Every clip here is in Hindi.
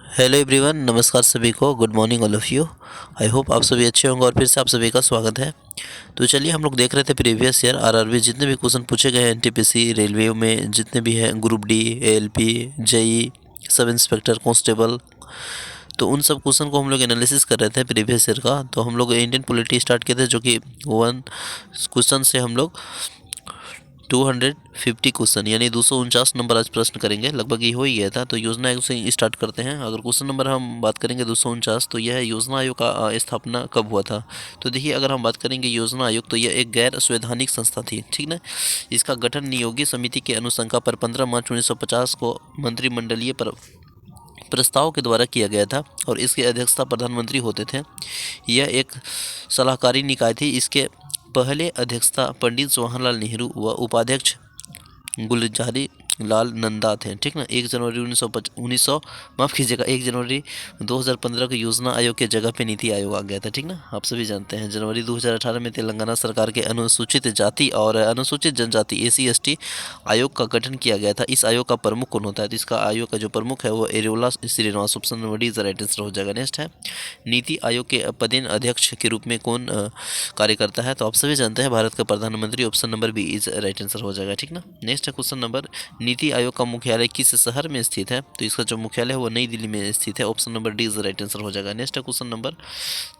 हेलो एवरीवन, नमस्कार सभी को। Good morning all of you. I hope आप सभी अच्छे होंगे और फिर से आप सभी का स्वागत है। तो चलिए, हम लोग देख रहे थे प्रीवियस ईयर आरआरबी जितने भी क्वेश्चन पूछे गए हैं एनटीपीसी रेलवे में जितने भी हैं, group D, ALP, JE, sub inspector, constable. तो उन सब क्वेश्चन को हम लोग एनालिसिस कर रहे थे प्रीवियस ईयर का। तो हम लोग इंडियन पॉलिटी स्टार्ट किए थे, जो कि वन क्वेश्चन से हम लोग 250 क्वेश्चन यानी 249 नंबर आज प्रश्न करेंगे। लगभग ये हो ही गया था। तो योजना आयोग से स्टार्ट करते हैं। अगर क्वेश्चन नंबर हम बात करेंगे 249, तो यह है योजना आयोग का स्थापना कब हुआ था। तो देखिए, अगर हम बात करेंगे योजना आयोग, तो यह एक गैर संवैधानिक संस्था थी, ठीक ना। इसका गठन नियोगी समिति के अनुशंसा पर 15 मार्च 1950 को मंत्रिमंडलीय प्रस्ताव के द्वारा किया गया था और इसकी अध्यक्षता प्रधानमंत्री होते थे। यह एक सलाहकारी निकाय थी। इसके पहले अध्यक्षता पंडित जवाहरलाल नेहरू व उपाध्यक्ष गुलजारी लाल नंदा थे, ठीक ना। 1 जनवरी 1900 माफ़ कीजिएगा, 1 जनवरी 2015 को योजना आयोग के जगह पे नीति आयोग आ गया था, ठीक ना। आप सभी जानते हैं जनवरी 2018 में तेलंगाना सरकार के अनुसूचित जाति और अनुसूचित जनजाति एसी/एसटी आयोग का गठन किया गया था। इस आयोग का प्रमुख कौन होता है? तो इसका आयोग का जो प्रमुख है वो Eriyola Srinivas. Option number D is right answer हो जाएगा। नेक्स्ट है, नीति आयोग के पदेन अध्यक्ष के रूप में कौन कार्य करता है? तो आप सभी जानते हैं, भारत का प्रधानमंत्री। Option number B is right answer हो जाएगा, ठीक ना। नेक्स्ट है क्वेश्चन नंबर, नीति आयोग का मुख्यालय किस शहर में स्थित है? तो इसका जो मुख्यालय है वो नई दिल्ली में स्थित है। Option number D is right answer हो जाएगा। नेक्स्ट है क्वेश्चन नंबर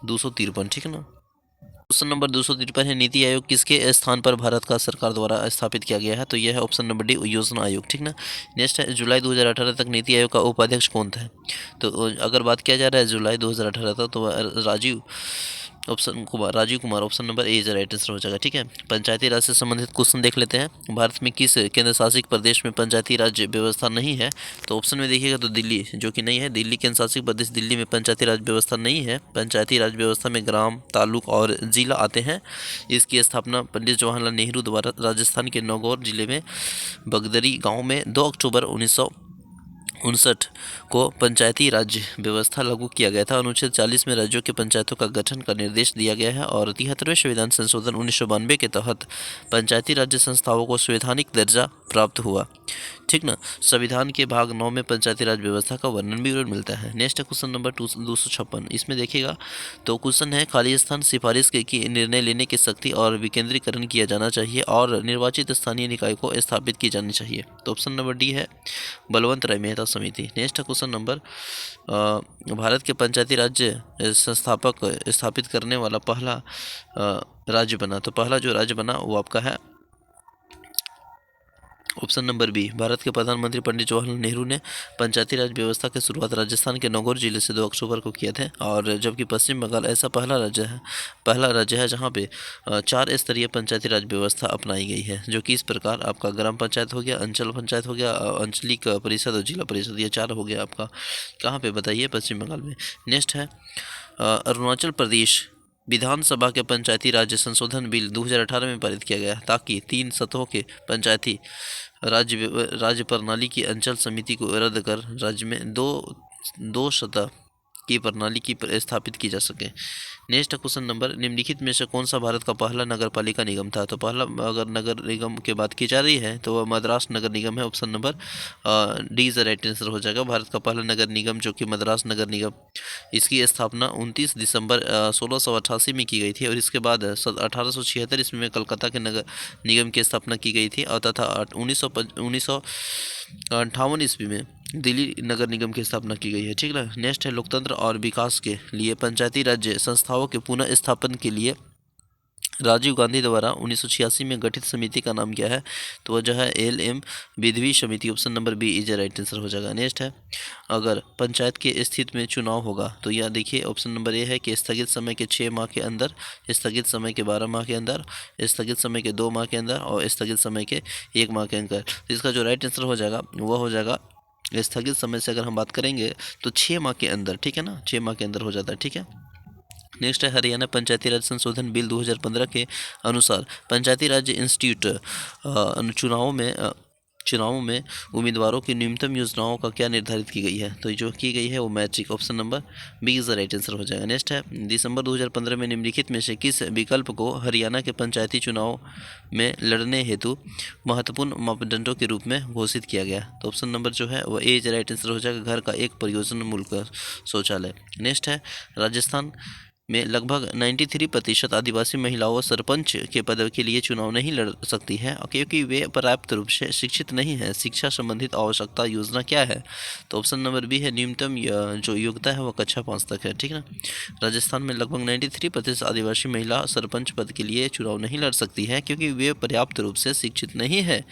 253, ठीक है ना। क्वेश्चन नंबर 253 है, नीति आयोग किसके स्थान पर भारत का सरकार द्वारा स्थापित किया गया है? तो यह है ऑप्शन नंबर डी, योजना आयोग, ठीक ना। नेक्स्ट है, जुलाई 2018 तक नीति आयोग का उपाध्यक्ष कौन था? तो अगर बात किया जा रहा है जुलाई 2018 तक, तो Rajiv Kumar. Option number A is right answer हो जाएगा, ठीक है। पंचायती राज से संबंधित क्वेश्चन देख लेते हैं। भारत में किस केंद्र शासित प्रदेश में पंचायती राज व्यवस्था नहीं है? तो ऑप्शन में देखिएगा तो दिल्ली, जो कि नहीं है। दिल्ली केंद्र शासित प्रदेश दिल्ली में पंचायती राज व्यवस्था नहीं है। पंचायती राज व्यवस्था में ग्राम, तालुक और जिला आते हैं। इसकी स्थापना पंडित जवाहरलाल नेहरू द्वारा राजस्थान के नागौर जिले में बगदरी गांव में 2 अक्टूबर 1959 को पंचायती राज व्यवस्था लागू किया गया था। अनुच्छेद 40 में राज्यों के पंचायतों का गठन का निर्देश दिया गया है और 73वें संविधान संशोधन 1992 के तहत पंचायती राज्य संस्थाओं को संवैधानिक दर्जा प्राप्त हुआ, ठीक ना। संविधान के भाग 9 में पंचायती राज व्यवस्था का वर्णन भी मिलता है। नेक्स्ट है क्वेश्चन नंबर 256। इसमें देखिएगा तो क्वेश्चन है, खाली स्थान सिफारिश की निर्णय लेने की शक्ति और विकेंद्रीकरण किया जाना चाहिए और निर्वाचित स्थानीय निकाय को स्थापित की जानी चाहिए। तो ऑप्शन नंबर डी है, बलवंत राय मेहता समिति। नेक्स्ट है क्वेश्चन नंबर, भारत के पंचायती राज्य संस्थापक स्थापित करने वाला पहला राज्य बना। तो पहला जो राज्य बना वो आपका है ऑप्शन नंबर बी, भारत के प्रधानमंत्री पंडित जवाहरलाल नेहरू ने पंचायती राज व्यवस्था की शुरुआत राजस्थान के नागौर जिले से 2 अक्टूबर को किए थे। और जबकि पश्चिम बंगाल ऐसा पहला राज्य है जहां पे 4 स्तरीय पंचायती राज व्यवस्था अपनाई गई है, जो कि इस प्रकार आपका ग्राम पंचायत हो गया, अंचल पंचायत हो गया, आंचलिक परिषद और जिला परिषद, ये 4 हो गया आपका। कहाँ पे बताइए? पश्चिम बंगाल में। नेक्स्ट है, अरुणाचल प्रदेश विधानसभा के पंचायती राज संशोधन बिल 2018 में पारित किया गया ताकि 3 सतहों के पंचायती राज्य प्रणाली की अंचल समिति को रद्द कर राज्य में दो सतह की प्रणाली की स्थापित की जा सके। नेक्स्ट क्वेश्चन नंबर, निम्नलिखित में से कौन सा भारत का पहला नगर पालिका निगम था? तो पहला अगर नगर निगम की बात की जा रही है तो वह मद्रास नगर निगम है। Option number D is right answer हो जाएगा। भारत का पहला नगर निगम जो कि मद्रास नगर निगम, इसकी स्थापना 29 दिसंबर 1688 में की गई थी और इसके बाद 1876 ईस्वी में कलकत्ता के नगर निगम की स्थापना की गई थी और तथा 1958 ईस्वी में दिल्ली नगर निगम की स्थापना की गई है, ठीक है। नेक्स्ट है, लोकतंत्र और विकास के लिए पंचायती राज्य संस्थाओं के पुनः स्थापन के लिए राजीव गांधी द्वारा 1986 में गठित समिति का नाम क्या है? तो वह जो है LM विधि समिति। Option number B is right answer हो जाएगा। नेक्स्ट है, अगर पंचायत के स्थिति में चुनाव होगा तो यह देखिए ऑप्शन नंबर ए है कि स्थगित समय के 6 माह के अंदर, स्थगित समय के 12 माह के अंदर, स्थगित समय के 2 माह के अंदर और स्थगित समय के 1 माह के अंदर। तो इसका जो राइट आंसर हो जाएगा वह हो जाएगा, स्थगित समय से अगर हम बात करेंगे तो 6 माह के अंदर, ठीक है ना, 6 माह के अंदर हो जाता है, ठीक है। नेक्स्ट है, हरियाणा पंचायती राज संशोधन बिल 2015 के अनुसार पंचायती राज इंस्टीट्यूट चुनावों में चुनावों में उम्मीदवारों की न्यूनतम योजनाओं का क्या निर्धारित की गई है, तो जो की गई है वो matric, option number B is the right answer हो जाएगा। नेक्स्ट है, दिसंबर 2015 में निम्नलिखित में से किस विकल्प को हरियाणा के पंचायती चुनाव में लड़ने हेतु महत्वपूर्ण मापदंडों के रूप में घोषित किया गया, तो ऑप्शन नंबर जो है वो ए इज राइट आंसर हो जाएगा, घर का एक परियोजना मूलक शौचालय। नेक्स्ट है, राजस्थान में लगभग 93% आदिवासी महिलाओं सरपंच के पद के लिए चुनाव नहीं लड़ सकती हैं क्योंकि वे पर्याप्त रूप से शिक्षित नहीं हैं। शिक्षा संबंधित आवश्यकता योजना क्या है, तो ऑप्शन नंबर बी है, न्यूनतम जो योग्यता है वो कक्षा 5 तक है, ठीक है ना। राजस्थान में लगभग 93% आदिवासी महिला सरपंच पद के लिए चुनाव नहीं लड़ सकती हैं क्योंकि वे पर्याप्त रूप से शिक्षित नहीं है,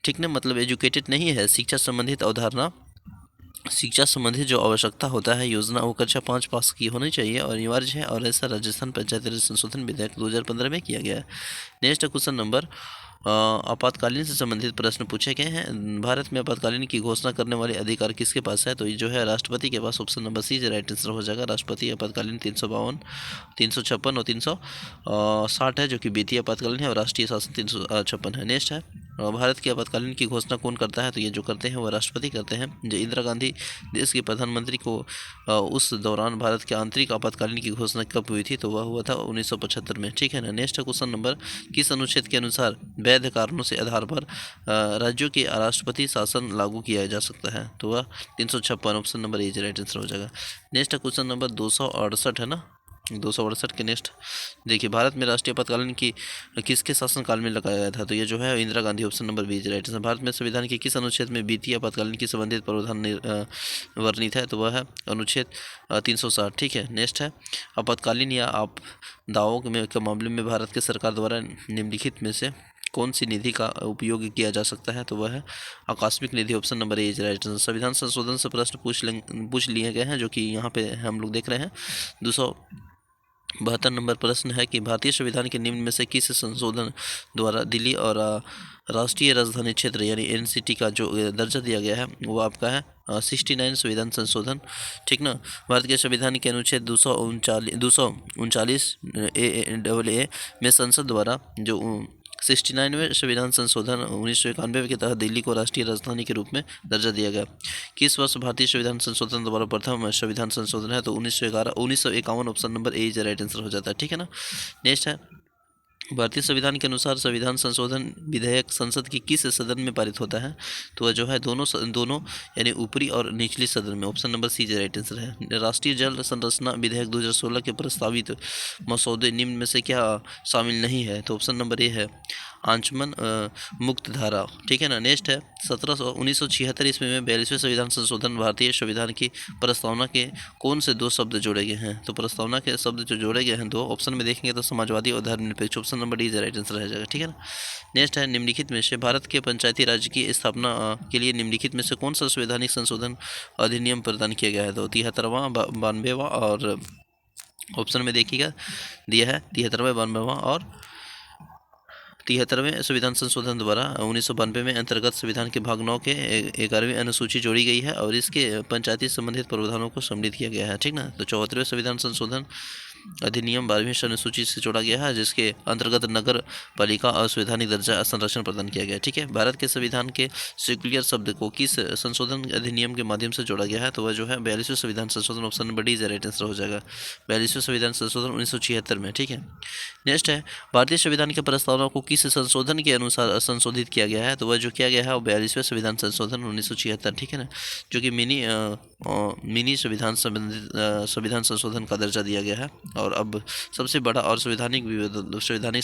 ठीक ना, मतलब एजुकेटेड नहीं है। शिक्षा संबंधित जो आवश्यकता होता है योजना वो कक्षा 5 पास की होनी चाहिए और अनिवार्य है, और ऐसा राजस्थान पंचायती राज संशोधन विधेयक 2015 में किया गया है। नेक्स्ट क्वेश्चन नंबर, आपातकालीन से संबंधित प्रश्न पूछे गए हैं। भारत में आपातकालीन की घोषणा करने वाले अधिकार किसके पास है, तो ये जो है राष्ट्रपति के पास, option number C right answer हो जाएगा। राष्ट्रपति आपातकालीन 352, 356 और 360 है, जो कि वित्तीय आपातकालीन है, और राष्ट्रीय शासन 356 है। नेक्स्ट है, भारत की आपातकालीन की घोषणा कौन करता है, तो ये जो करते हैं वह राष्ट्रपति करते हैं। जो इंदिरा गांधी देश के प्रधानमंत्री को उस दौरान भारत के आंतरिक आपातकालीन की घोषणा कब हुई थी, तो वह हुआ था 1975 में, ठीक है ना। नेक्स्ट क्वेश्चन नंबर, किस अनुच्छेद के अनुसार वैध कारणों से आधार पर राज्यों के राष्ट्रपति शासन लागू किया जा सकता है, तो वह 356, option number A right answer हो जाएगा। नेक्स्ट क्वेश्चन नंबर 268 है ना, 268 के नेक्स्ट देखिए, भारत में राष्ट्रीय आपातकालीन की किसके शासनकाल में लगाया गया था, तो ये जो है Indira Gandhi, option number B right answer. Bharat में संविधान के किस अनुच्छेद में वित्तीय आपातकालीन की संबंधित प्रावधान वर्णित है, तो वह है अनुच्छेद 360, ठीक है। नेक्स्ट है, आपातकालीन या आपदाओं के मामले में भारत के सरकार द्वारा निम्नलिखित में से कौन सी निधि का उपयोग किया जा सकता है, तो वह है आकस्मिक निधि, option number A right answer. संविधान संशोधन से प्रश्न पूछ लिए गए हैं, जो कि यहाँ पे हम लोग देख रहे हैं। 272 नंबर प्रश्न है कि भारतीय संविधान के निम्न में से किस संशोधन द्वारा दिल्ली और राष्ट्रीय राजधानी क्षेत्र यानी एनसीटी का जो दर्जा दिया गया है वो आपका है 69 संविधान संशोधन, ठीक ना। भारत के संविधान के अनुच्छेद 239 ए में संसद द्वारा जो 69वें संविधान संशोधन 1991 के तहत दिल्ली को राष्ट्रीय राजधानी के रूप में दर्जा दिया गया। किस वर्ष भारतीय संविधान संशोधन द्वारा प्रथम संविधान संशोधन है, तो 1951, option number A is right answer हो जाता है, ठीक है ना। नेक्स्ट है, भारतीय संविधान के अनुसार संविधान संशोधन विधेयक संसद की किस सदन में पारित होता है, तो वह जो है दोनों यानी ऊपरी और निचली सदन में, option number C right answer है। राष्ट्रीय जल संरचना विधेयक 2016 के प्रस्तावित मसौदे निम्न में से क्या शामिल नहीं है, तो ऑप्शन नंबर ए है आचमन मुक्त धारा, ठीक है ना। नेक्स्ट है, 1976 ईस्वी में 42वें संविधान संशोधन भारतीय संविधान की प्रस्तावना के कौन से दो शब्द जोड़े गए हैं, तो प्रस्तावना के शब्द जो जोड़े गए हैं दो, ऑप्शन में देखेंगे तो समाजवादी और धर्मनिरपेक्ष, option number D right answer रह जाएगा, ठीक है ना। नेक्स्ट है, निम्नलिखित में से भारत के पंचायती राज की स्थापना के लिए निम्नलिखित में से कौन सा संवैधानिक संशोधन अधिनियम प्रदान किया गया है, तो 73वां, 92वां और ऑप्शन में देखिएगा दिया है 73वां, 92वां और 73वें संविधान संशोधन द्वारा 1992 में अंतर्गत संविधान के भाग 9 के 11वीं अनुसूची जोड़ी गई है और इसके पंचायती संबंधित प्रावधानों को सम्मिलित किया गया है, ठीक ना। तो 74वें संविधान संशोधन अधिनियम 12वीं अनुसूची से जोड़ा गया है जिसके अंतर्गत नगर पालिका और संवैधानिक दर्जा संरक्षण प्रदान किया गया, ठीक है। भारत के संविधान के सेक्युलर शब्द को किस संशोधन अधिनियम के माध्यम से जोड़ा गया है, तो वह जो है 42वें संविधान संशोधन, option number D right answer हो जाएगा। 42वें संविधान संशोधन 1976 में, ठीक है। नेक्स्ट है, भारतीय संविधान की प्रस्तावना को किस संशोधन के अनुसार संशोधित किया गया है, तो वह जो किया गया है वो 42वें संविधान संशोधन 1976, ठीक है ना, जो कि मिनी संविधान संशोधन का दर्जा दिया गया है और अब सबसे बड़ा और संवैधानिक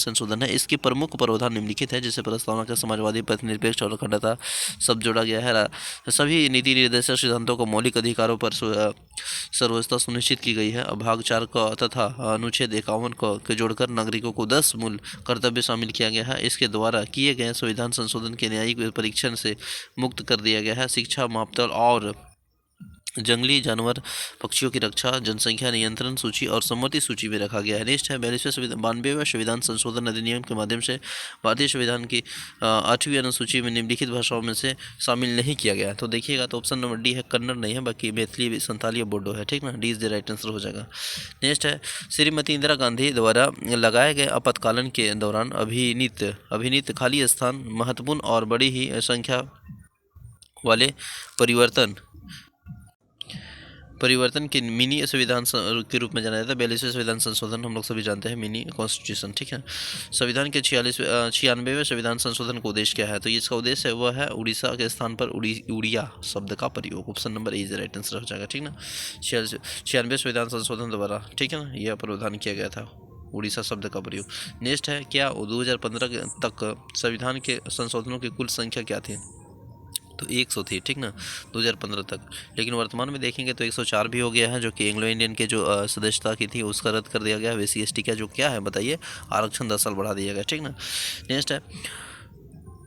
संशोधन है। इसके प्रमुख प्रावधान निम्नलिखित है, जिसे प्रस्तावना का समाजवादी, पथनिरपेक्ष और अखंडता सब जोड़ा गया है। सभी नीति निर्देशक सिद्धांतों को मौलिक अधिकारों पर सर्वोच्चता सुनिश्चित की गई है। भाग 4 का तथा अनुच्छेद 51 को जोड़कर नागरिकों को 10 मूल कर्तव्य शामिल किया गया है। इसके द्वारा किए गए संविधान संशोधन के न्यायिक परीक्षण से मुक्त कर दिया गया है। शिक्षा मापदंड और जंगली जानवर पक्षियों की रक्षा जनसंख्या नियंत्रण सूची और सम्मति सूची में रखा गया है। नेक्स्ट है 92वें संविधान संशोधन अधिनियम के माध्यम से भारतीय संविधान की 8वीं अनुसूची में निम्नलिखित भाषाओं में से शामिल नहीं किया गया है। तो देखिएगा तो ऑप्शन नंबर डी है, कन्नड़ नहीं है, बाकी मैथिली, संथाली और बोडो है। ठीक ना, D is the right answer हो जाएगा। नेक्स्ट है श्रीमती इंदिरा गांधी द्वारा लगाए गए आपातकालन के दौरान अभिनीत खाली स्थान महत्वपूर्ण और बड़ी ही संख्या वाले परिवर्तन के मिनी संविधान के रूप में जाना जाता है। 42वें संविधान संशोधन हम लोग सभी जानते हैं, मिनी कॉन्स्टिट्यूशन। ठीक है, संविधान के 96वें संविधान संशोधन का उद्देश्य क्या है? तो इसका उद्देश्य है वह है उड़ीसा के स्थान पर उड़िया शब्द का प्रयोग। Option number A is right answer हो जाएगा। ठीक ना, 96वें संविधान संशोधन द्वारा, ठीक है ना, यह प्रावधान किया गया था उड़ीसा शब्द का प्रयोग। नेक्स्ट है क्या 2015 तक संविधान के संशोधनों की कुल संख्या क्या थी? तो 100 थी। ठीक ना, 2015 तक। लेकिन वर्तमान में देखेंगे तो 104 भी हो गया है, जो कि एंग्लो इंडियन के जो सदस्यता की थी उसका रद्द कर दिया गया। वैसी ST का जो क्या है बताइए, आरक्षण 10 साल बढ़ा दिया गया। ठीक ना, नेक्स्ट है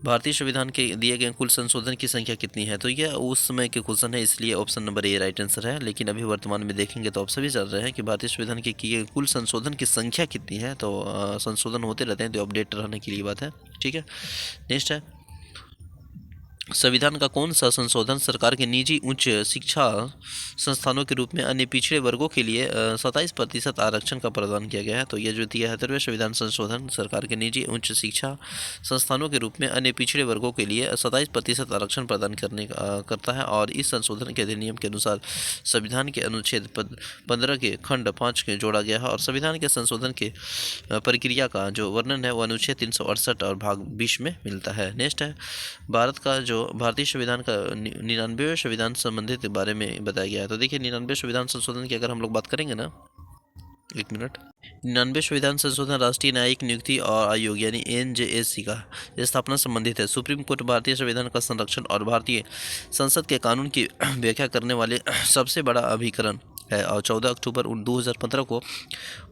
भारतीय संविधान के दिए गए कुल संशोधन की संख्या कितनी है? तो यह उस समय के क्वेश्चन है, इसलिए option number A right answer है। लेकिन अभी वर्तमान में देखेंगे तो आप सभी जान रहे हैं कि भारतीय संविधान के किए कुल संशोधन की संख्या कितनी है। तो संशोधन होते रहते हैं, तो अपडेट रहने के लिए बात है। ठीक है, नेक्स्ट है संविधान का कौन सा संशोधन सरकार के निजी उच्च शिक्षा संस्थानों के रूप में अन्य पिछड़े वर्गों के लिए 27% आरक्षण का प्रावधान किया गया है? तो यह जो 73वें संविधान संशोधन सरकार के निजी उच्च शिक्षा संस्थानों के रूप में अन्य पिछड़े वर्गों के लिए 27% आरक्षण प्रदान करता है। और इस संशोधन के अधिनियम के अनुसार संविधान के अनुच्छेद 15 के खंड 5 के जोड़ा गया है। और संविधान के संशोधन के प्रक्रिया का जो वर्णन है वह अनुच्छेद 368 और भाग 20 में मिलता है। नेक्स्ट है भारत का जो भारतीय संविधान का 99वें संविधान संबंधित के बारे में बताया गया है। तो देखिए 99वें संविधान संशोधन की अगर हम लोग बात करेंगे ना, एक मिनट, 99वें संविधान संशोधन राष्ट्रीय न्यायिक नियुक्ति और आयोग यानी NJSC का स्थापना संबंधित है। सुप्रीम कोर्ट भारतीय संविधान का संरक्षण और भारतीय संसद के कानून की व्याख्या करने वाले सबसे बड़ा अभिकरण है। और 14 अक्टूबर 2015 को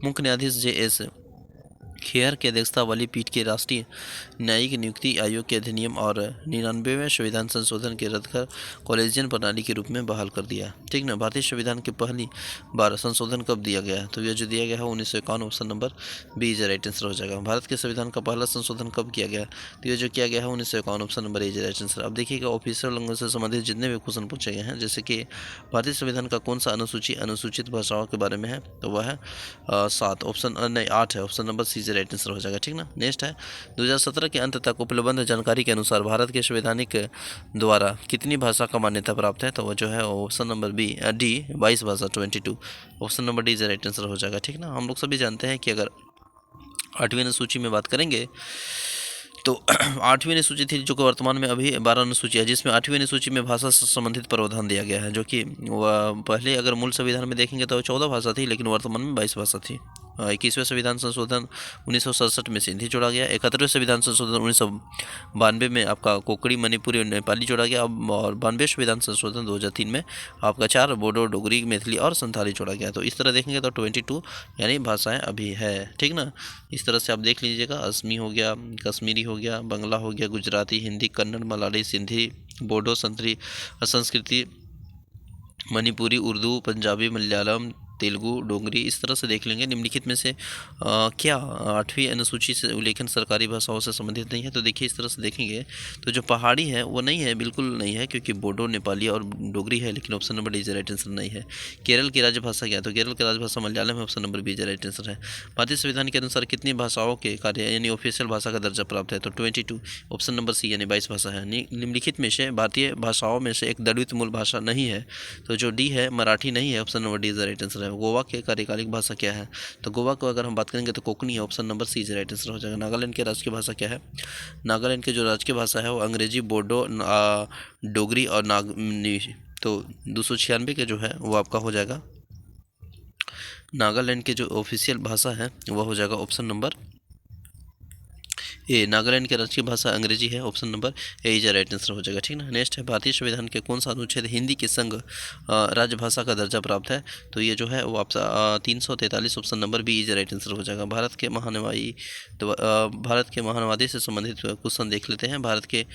मुख्य न्यायाधीश JS खेयर की अध्यक्षता वाली पीठ के राष्ट्रीय न्यायिक नियुक्ति आयोग के अधिनियम और 99वें संविधान संशोधन के रद्द कर कॉलेजियन प्रणाली के रूप में बहाल कर दिया। ठीक ना, भारतीय संविधान के पहली बार संशोधन कब दिया गया है? तो यह जो दिया गया है 1951, option number B is right answer हो जाएगा। भारत के संविधान का पहला संशोधन कब किया गया? तो ये जो किया गया है 1951, option number A is right answer. अब देखिएगा ऑफिशियल लैंग्वेज से संबंधित जितने भी क्वेश्चन पूछे गए हैं, जैसे कि भारतीय संविधान का कौन सा अनुसूचित भाषाओं के बारे में है? तो वह है 7, ऑप्शन नहीं 8 है, option number C right answer हो जाएगा। ठीक ना, नेक्स्ट है 2017 के अंत तक उपलब्ध जानकारी के अनुसार भारत के संवैधानिक द्वारा कितनी भाषा का मान्यता प्राप्त है? तो वो जो है ऑप्शन नंबर डी 22 भाषा 22, option number D is right answer हो जाएगा। ठीक ना, हम लोग सभी जानते हैं कि अगर 8वीं अनुसूची में बात करेंगे तो 8वीं अनुसूची थी, जो कि वर्तमान में अभी 12 अनुसूची है, जिसमें 8वीं अनुसूची में भाषा से संबंधित प्रावधान दिया गया है, जो कि वह पहले अगर मूल संविधान में देखेंगे तो 14 भाषा थी, लेकिन वर्तमान में 22 भाषा थी। 21वें संविधान संशोधन 1967 में सिंधी जोड़ा गया। 71वें संविधान संशोधन 1992 में आपका कोंकणी, मणिपुरी और नेपाली जोड़ा गया। और 92वें संविधान संशोधन 2003 में आपका 4 बोडो, डोगरी, मैथिली और संथाली जोड़ा गया। तो इस तरह देखेंगे तो 22 यानी भाषाएं अभी है। ठीक ना, इस तरह से आप देख लीजिएगा, असमी हो गया, कश्मीरी हो गया, बंगला हो गया, गुजराती, हिंदी, कन्नड़, मलाड़ी, सिंधी, बोडो, संस्कृति, मणिपुरी, उर्दू, पंजाबी, मलयालम, तेलुगु, डोगरी, इस तरह से देख लेंगे। निम्नलिखित में से क्या 8वीं अनुसूची से उल्लेखन सरकारी भाषाओं से संबंधित नहीं है? तो देखिए इस तरह से देखेंगे तो जो पहाड़ी है वो नहीं है, बिल्कुल नहीं है, क्योंकि बोडो, नेपाली और डोगरी है, लेकिन option number D is right answer नहीं है। केरल की राजभाषा क्या है? तो केरल की राजभाषा मलयालम है, option number B is right answer है। भारतीय संविधान के अनुसार कितनी भाषाओं के कार्य यानी ऑफिशियल भाषा का दर्जा प्राप्त है? तो 22, ऑप्शन नंबर सी यानी 22 भाषा है। निम्नलिखित में से भारतीय भाषाओं में से एक दलित मूल भाषा नहीं है? तो जो डी है मराठी नहीं है, option number D is right answer है। गोवा के कार्यकालिक भाषा क्या है? तो गोवा को अगर हम बात करेंगे तो कोंकणी है, option number C is right answer हो जाएगा। नागालैंड की राजकीय भाषा क्या है? नागालैंड की जो राजकीय भाषा है वो अंग्रेजी, बोडो, डोगरी और नागनी। तो 296 के जो है वो आपका हो जाएगा, नागालैंड के जो ऑफिशियल भाषा है वह हो जाएगा ऑप्शन नंबर ए। नागालैंड की राष्ट्रीय भाषा अंग्रेजी है, option number A is right answer हो जाएगा। ठीक ना, नेक्स्ट है भारतीय संविधान के कौन सा अनुच्छेद हिंदी के संग राजभाषा का दर्जा प्राप्त है? तो ये जो है वो आपका 343, option number B is right answer हो जाएगा। भारत के महानवादी से संबंधित क्वेश्चन देख लेते हैं। भारत के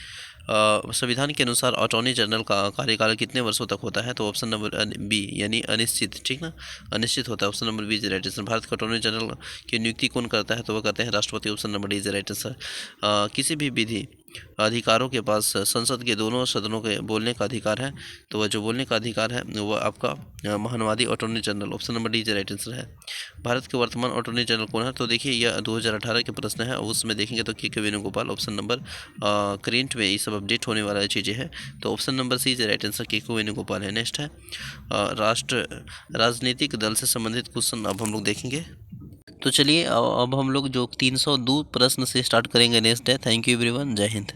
संविधान के अनुसार अटॉर्नी जनरल का कार्यकाल कितने वर्षों तक होता है? तो ऑप्शन नंबर बी यानी अनिश्चित, ठीक ना, अनिश्चित होता है। Option number B is right answer. Bharat के अटॉर्नी जनरल की नियुक्ति कौन करता है? तो वह करते हैं राष्ट्रपति। Option number D is right answer. किसी भी विधि अधिकारों के पास संसद के दोनों सदनों के बोलने का अधिकार है, तो वह जो बोलने का अधिकार है वह आपका महानवादी attorney general. Option number D is right answer है। भारत के वर्तमान अटॉर्नी जनरल कौन है? तो देखिए यह 2018 के प्रश्न है, उसमें देखेंगे तो के वेणुगोपाल। ऑप्शन नंबर करेंट में ये सब अपडेट होने वाला चीज़ें हैं, तो option number C is right answer, K Venugopal है। नेक्स्ट है राजनीतिक दल से संबंधित क्वेश्चन अब हम लोग देखेंगे। तो चलिए अब हम लोग जो 302 प्रश्न से स्टार्ट करेंगे नेक्स्ट है। थैंक यू एवरीवन, जय हिंद।